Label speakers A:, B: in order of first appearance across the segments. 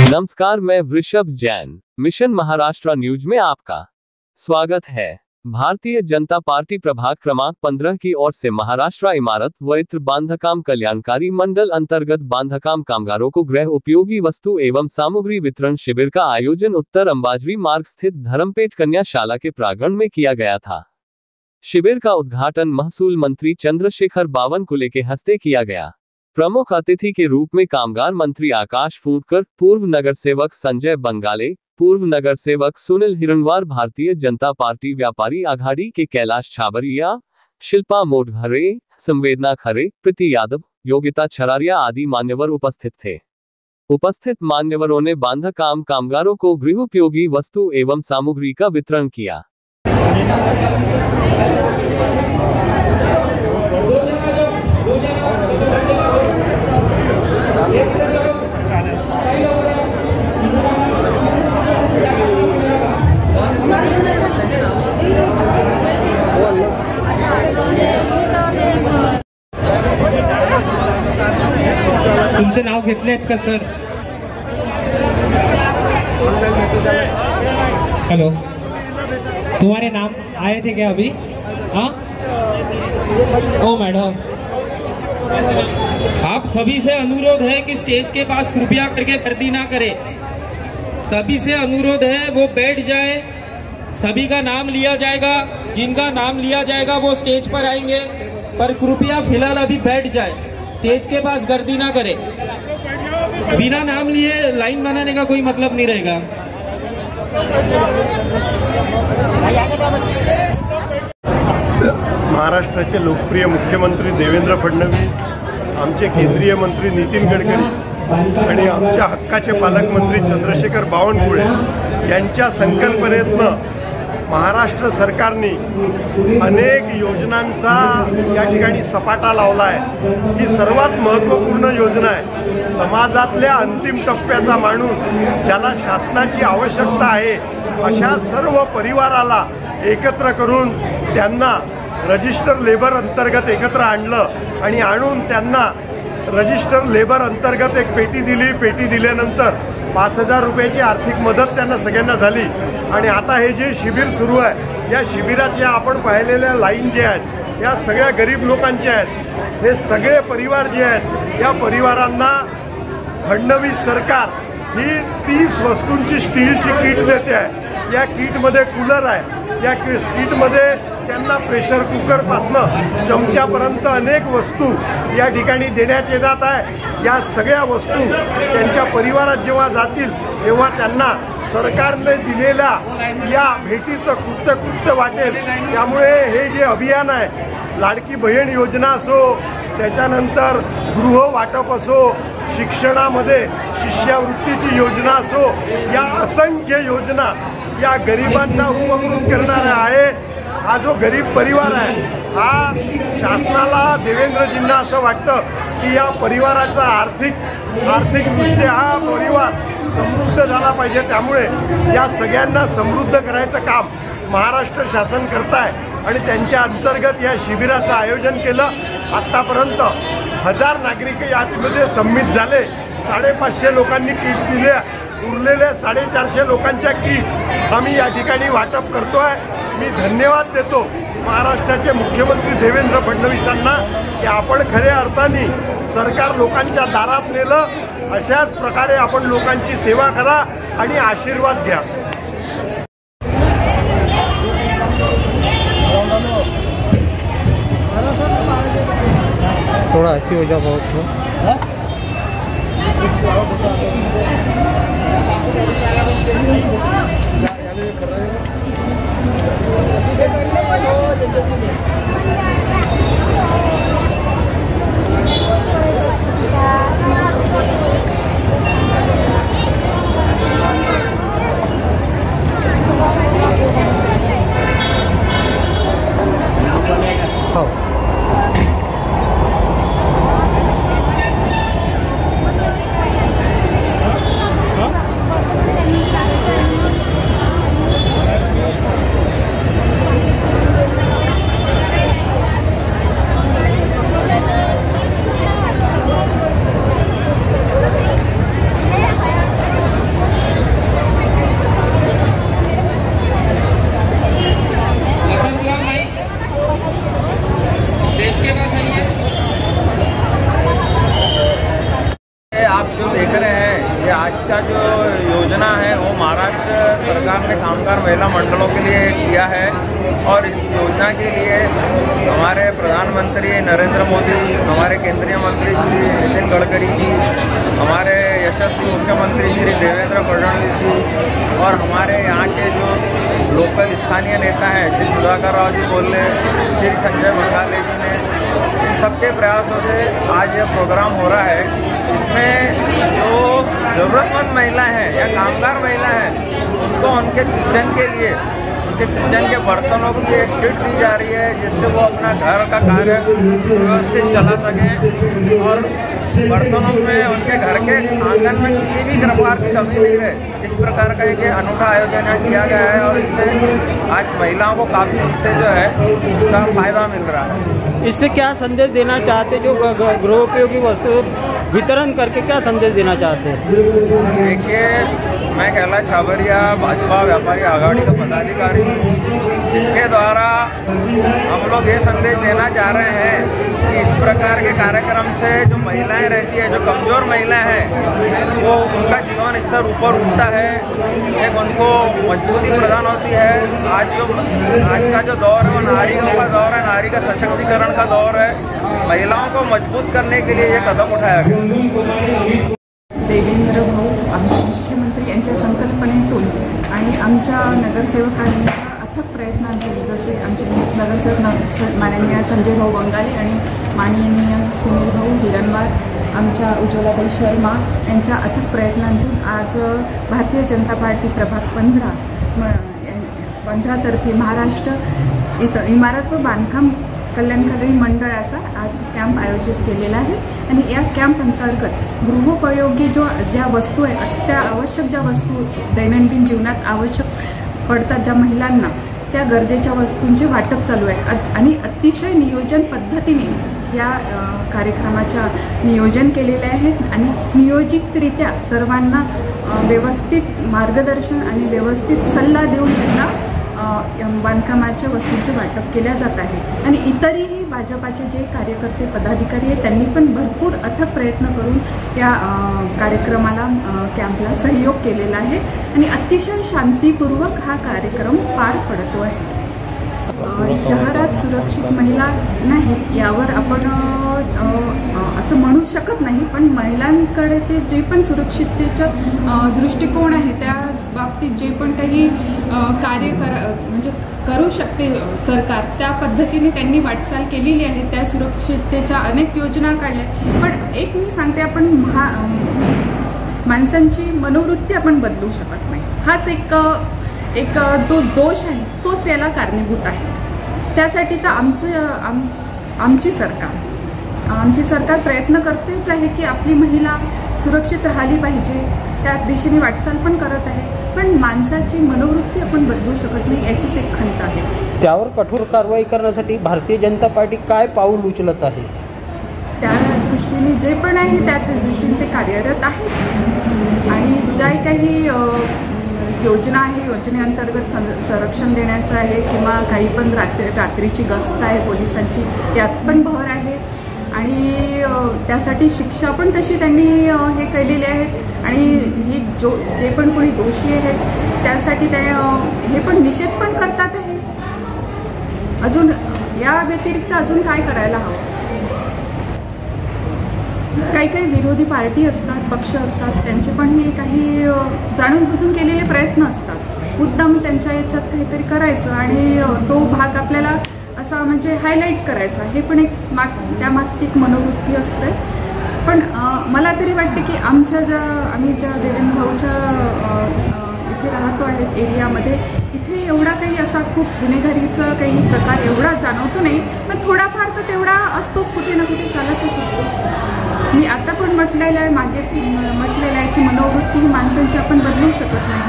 A: नमस्कार, मैं वृषभ जैन। मिशन महाराष्ट्र न्यूज में आपका स्वागत है। भारतीय जनता पार्टी प्रभाग क्रमांक 15 की ओर से महाराष्ट्र इमारत व इत्र बांधकाम कल्याणकारी मंडल अंतर्गत बांधकाम कामगारों को गृह उपयोगी वस्तु एवं सामग्री वितरण शिविर का आयोजन उत्तर अंबाजरी मार्ग स्थित धर्मपेट कन्याशाला के प्रांगण में किया गया था। शिविर का उद्घाटन महसूल मंत्री चंद्रशेखर बावनकुले के हस्ते किया गया। प्रमुख अतिथि के रूप में कामगार मंत्री आकाश फूंडकर, पूर्व नगर सेवक संजय बंगाले, पूर्व नगर सेवक सुनील हिरणवार, भारतीय जनता पार्टी व्यापारी आघाड़ी के कैलाश छाबरिया, शिल्पा मोडघरे, संवेदना खरे, प्रीति यादव, योगिता छरारिया आदि मान्यवर उपस्थित थे। उपस्थित मान्यवरों ने बांधकाम कामगारों को गृहोपयोगी वस्तु एवं सामग्री का वितरण किया।
B: तुमसे नाव घेतलेत का सर? हेलो, तुम्हारे नाम आए थे क्या अभी? हाँ, ओ मैडम, आप सभी से अनुरोध है कि स्टेज के पास कृपया करके गर्दी ना करें। सभी से अनुरोध है वो बैठ जाए। सभी का नाम लिया जाएगा, जिनका नाम लिया जाएगा वो स्टेज पर आएंगे, पर कृपया फिलहाल अभी बैठ जाए। स्टेज के पास गर्दी ना करे। बिना नाम लिए लाइन बनाने का कोई मतलब नहीं रहेगा।
C: महाराष्ट्राचे लोकप्रिय मुख्यमंत्री देवेंद्र फडणवीस, आमचे केंद्रीय मंत्री नितीन गडकरी आणि आमच्या हक्काचे पालकमंत्री चंद्रशेखर बावनकुळे यांच्या संकल्पनेतनं महाराष्ट्र सरकारने अनेक योजनांचा या ठिकाणी सपाटा लावला आहे। ही सर्वात महत्त्वपूर्ण योजना आहे। समाजातल्या अंतिम टप्प्याचा माणूस, ज्याला शासनाची आवश्यकता आहे, अशा सर्व परिवाराला एकत्र करून त्यांना रजिस्टर लेबर अंतर्गत एकत्र आणलं आणि आणून त्यांना रजिस्टर लेबर अंतर्गत एक पेटी दिली। पेटी दिल्यानंतर 5,000 रुपयाची आर्थिक मदत त्यांना सगळ्यांना झाली। आणि आता हे जे शिबिर सुरू आहे, या शिबिरात या आपण पाहिलेल्या लाईन जे आहेत या सगळ्या गरीब लोकांच्या आहेत। हे सगळे परिवार जे आहेत या परिवारांना फडणवीस सरकार ही 30 वस्तूंची स्टीलची किट देते आहे। या किटमध्ये कूलर आहे, या किटमध्ये त्यांना प्रेशर कुकरपासनं चमच्यापर्यंत अनेक वस्तू या ठिकाणी देण्यात येतात आहे। या सगळ्या वस्तू त्यांच्या परिवारात जेव्हा जातील तेव्हा त्यांना सरकारने दिलेल्या या भेटीचं कृत्य वाटेल। त्यामुळे हे जे अभियान आहे, लाडकी बहीण योजना असो, त्याच्यानंतर गृह वाटप असो, शिक्षणामध्ये शिष्यवृत्तीची योजना असो, या असंख्य योजना या गरिबांना उपकृत करणाऱ्या आहेत। हा जो गरीब परिवार आहे, हा शासनाला, देवेंद्रजींना असं वाटतं की या परिवाराचा आर्थिकदृष्ट्या हा परिवार समृद्ध झाला पाहिजे। त्यामुळे या सगळ्यांना समृद्ध करायचं काम महाराष्ट्र शासन करत आहे आणि त्यांच्या अंतर्गत या शिबिराचं आयोजन केलं। आत्तापर्यंत 1000 नागरिक यामध्ये सम्मिलित झाले। 550 लोकांनी किट दिल्या। उरलेल्या 450 लोकांच्या किट आम्ही या ठिकाणी वाटप करतोय। मी धन्यवाद देतो महाराष्ट्राचे मुख्यमंत्री देवेंद्र फडणवीसांना की आपण खऱ्या अर्थाने सरकार लोकांच्या दारात नेलं। अशाच प्रकारे आपण लोकांची सेवा करा आणि आशीर्वाद घ्या।
B: थोड़ा ऐसी हो जा बहुत
D: योजना है वो महाराष्ट्र सरकार ने कामगार महिला मंडलों के लिए किया है और इस योजना के लिए हमारे प्रधानमंत्री नरेंद्र मोदी, हमारे केंद्रीय मंत्री श्री नितिन गडकरी जी, हमारे यशस्वी मुख्यमंत्री श्री देवेंद्र फडणवीस जी और हमारे यहाँ के जो लोकल स्थानीय नेता हैं श्री सुधाकर राव जी बोले, श्री संजय मंगाले जी ने, इन सबके प्रयासों से आज यह प्रोग्राम हो रहा है। इसमें जो ज़रूरतमंद महिला हैं या कामगार महिला हैं उनको उनके किचन के लिए, उनके किचन के बर्तनों की एक किट दी जा रही है जिससे वो अपना घर का कार्य व्यवस्थित चला सकें और बर्तनों में उनके घर के आंगन में किसी भी प्रकार की कमी नहीं रहे। इस प्रकार का एक अनूठा आयोजन किया गया है और इससे आज महिलाओं को काफ़ी इससे जो है उसका फायदा मिल रहा है।
E: इससे क्या संदेश देना चाहते, जो गृहोपयोगी वस्तु वितरण करके क्या संदेश देना चाहते हैं?
D: देखिए, मैं कैलाश छाबरिया भाजपा व्यापारी आघाड़ी का पदाधिकारी हूँ। इसके द्वारा हम लोग ये संदेश देना चाह रहे हैं कि इस प्रकार के कार्यक्रम से जो महिलाएं रहती है, जो कमज़ोर महिलाएं हैं, वो उनका जीवन स्तर ऊपर उठता है, एक उनको मजबूती प्रदान होती है। आज का जो दौर है वो नारियों का दौर है, नारी का सशक्तिकरण का दौर है। महिलाओं को मजबूत करने के लिए ये कदम उठाया गया।
F: देवेंद्र भाऊ आमचे मुख्यमंत्री यांच्या संकल्पनेतून आणि आमच्या नगरसेवकांच्या अथक प्रयत्नांतून, जसे आमचे नगरसेवक माननीय संजय भाऊ बंगाले आणि माननीय सुनील भाऊ हिरणवार, आमच्या उज्ज्वलाबाई शर्मा यांच्या अथक प्रयत्नांतून आज भारतीय जनता पार्टी प्रभाग 15 तर्फे महाराष्ट्र इथं इमारत व बांधकाम कल्याणकारी मंडळाचा आज कॅम्प आयोजित केलेला आहे आणि या कॅम्प अंतर्गत गृहोपयोगी ज्या वस्तू आहेत, त्या आवश्यक ज्या वस्तू दैनंदिन जीवनात आवश्यक पडतात ज्या महिलांना, त्या गरजेच्या वस्तूंचे वाटप चालू आहे आणि अतिशय नियोजन पद्धतीने या कार्यक्रमाच्या नियोजन केलेले आहे आणि नियोजितरित्या सर्वांना व्यवस्थित मार्गदर्शन आणि व्यवस्थित सल्ला देऊन त्यांना बांधकामाच्या वस्तूंचे वाटप केल्या जात आहे आणि इतरही भाजपाचे जे कार्यकर्ते पदाधिकारी आहेत त्यांनी पण भरपूर अथक प्रयत्न करून या कार्यक्रमाला कॅम्पला सहयोग केलेला आहे आणि अतिशय शांतीपूर्वक हा कार्यक्रम पार पडतो आहे। शहरात सुरक्षित महिला नाही यावर आपण असं म्हणू शकत नाही, पण महिलांकडे जे पण सुरक्षिततेचा दृष्टिकोन आहे त्या बाबतीत जे पण काही कार्य म्हणजे करू शकते सरकार, त्या पद्धतीने त्यांनी वाटचाल केलेली आहे। त्या सुरक्षिततेच्या अनेक योजना काढल्या, पण एक मी सांगते, आपण माणसांची मनोवृत्ती आपण बदलू शकत नाही। हाच एक तो दोष आहे, तोच याला कारणीभूत आहे। त्यासाठी तर आमची सरकार प्रयत्न करतेच आहे की आपली महिला सुरक्षित राहिली पाहिजे, त्या दिशेने वाटचाल पण करत आहे, पण माणसाची मनोवृत्ती आपण बदलू शकत नाही, याचीच एक खंत आहे।
E: त्यावर कठोर कारवाई करण्यासाठी भारतीय जनता पार्टी काय पाऊल उचलत आहे?
F: त्या दृष्टीने जे पण आहे त्या दृष्टीने ते कार्यरत आहेच आणि ज्या काही योजना आहे, योजनेअंतर्गत संरक्षण देण्याचं आहे किंवा काही पण रात्रीची गस्त आहे पोलिसांची, त्यात पण भर आहे आणि त्यासाठी शिक्षा पण तशी त्यांनी हे केलेली आहेत आणि हे जे पण कोणी दोषी आहेत त्यासाठी ते हे पण निषेध पण करतात आहे। अजून या व्यतिरिक्त अजून काय करायला हवं? काही विरोधी पार्टी असतात, पक्ष असतात, त्यांचे पण हे काही जाणून बुजून केलेले प्रयत्न असतात, मुद्दाम त्यांच्या याच्यात काहीतरी करायचं आणि तो भाग आपल्याला असा म्हणजे हायलाईट करायचा, हे पण एक त्यामागची एक मनोवृत्ती असते। पण मला तरी वाटते की आम्ही ज्या देवेंद्र भाऊच्या इथे राहतो आहेत एरियामध्ये, इथे एवढा काही असा खूप गुन्हेगारीचा काही प्रकार एवढा जाणवतो नाही, पण थोडाफार तर तेवढा असतोच, कुठे ना कुठे चालतच असतो। मी आता पण म्हटलेलं आहे, मागे म्हटलेलं आहे की मनोवृत्ती ही माणसांची आपण बदलू शकत नाही।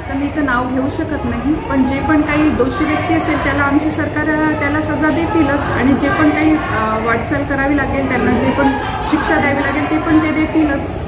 F: आता मी तर नाव घेऊ शकत नाही, पण जे पण काही दोषी व्यक्ती असेल त्याला आमची सरकार त्याला सजा देतीलच आणि जे पण काही वाटचाल करावी लागेल, त्यांना जे पण शिक्षा द्यावी लागेल ते पण ते देतीलच।